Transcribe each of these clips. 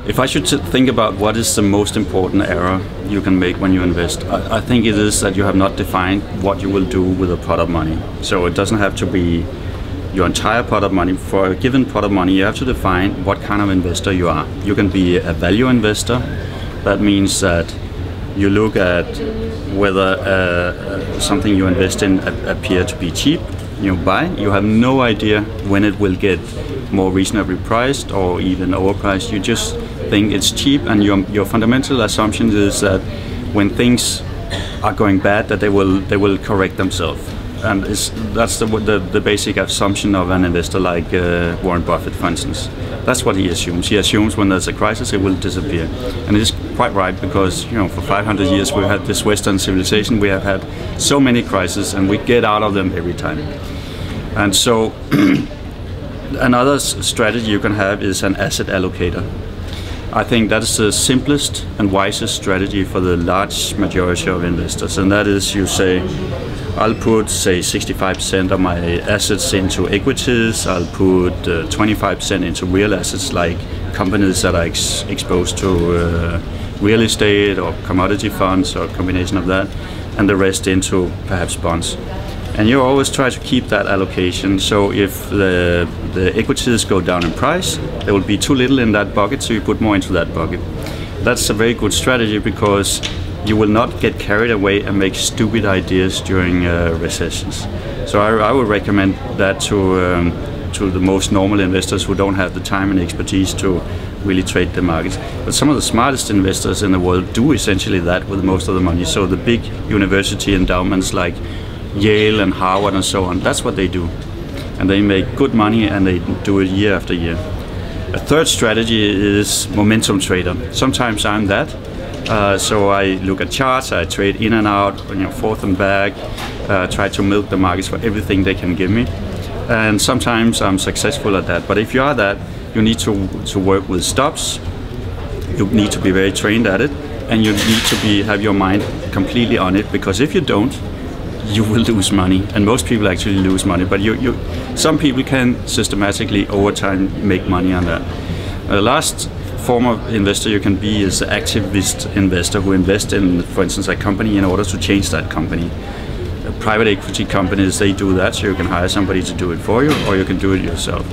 If I should think about what is the most important error you can make when you invest, I think it is that you have not defined what you will do with a pot of money. So it doesn't have to be your entire pot of money. For a given pot of money, you have to define what kind of investor you are. You can be a value investor. That means that you look at whether something you invest in appear to be cheap. You buy. You have no idea when it will get more reasonably priced or even overpriced. You just think it's cheap, and your fundamental assumption is that when things are going bad, that they will correct themselves. And that's the basic assumption of an investor like Warren Buffett, for instance. That's what he assumes. He assumes when there's a crisis, it will disappear. And it is quite right, because for 500 years we've had this Western civilization. We have had so many crises, and we get out of them every time. And so another strategy you can have is an asset allocator. I think that's the simplest and wisest strategy for the large majority of investors. And that is, you say, I'll put, say, 65% of my assets into equities. I'll put 25% into real assets, like companies that are exposed to real estate or commodity funds or a combination of that, and the rest into perhaps bonds. And you always try to keep that allocation. So if the equities go down in price, there will be too little in that bucket, so you put more into that bucket. That's a very good strategy, because you will not get carried away and make stupid ideas during recessions. So I would recommend that to the most normal investors who don't have the time and expertise to really trade the markets. But some of the smartest investors in the world do essentially that with most of the money. So the big university endowments like Yale and Harvard and so on, that's what they do. And they make good money, and they do it year after year. A third strategy is momentum trader. Sometimes I'm that. So I look at charts, I trade in and out, forth and back, try to milk the markets for everything they can give me. And sometimes I'm successful at that. But if you are that, you need to work with stops. You need to be very trained at it, and you need to have your mind completely on it, because if you don't, you will lose money. And most people actually lose money, but some people can systematically over time make money on that. The last form of investor you can be is the activist investor, who invests in, for instance, a company in order to change that company. Private equity companies, they do that, so you can hire somebody to do it for you, or you can do it yourself.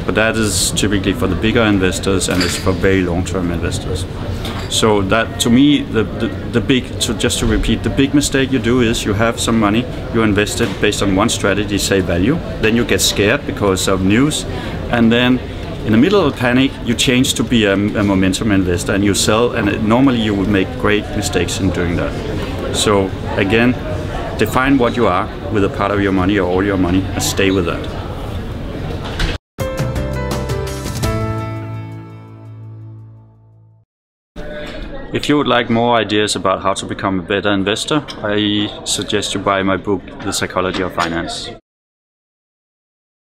But that is typically for the bigger investors, and it's for very long-term investors. So that, to me, just to repeat, the big mistake you do is you have some money, you invest it based on one strategy, say value, then you get scared because of news, and then in the middle of a panic, you change to be a momentum investor, and you sell, and normally you would make great mistakes in doing that. So again, define what you are with a part of your money or all your money, and stay with that. If you would like more ideas about how to become a better investor, I suggest you buy my book, The Psychology of Finance.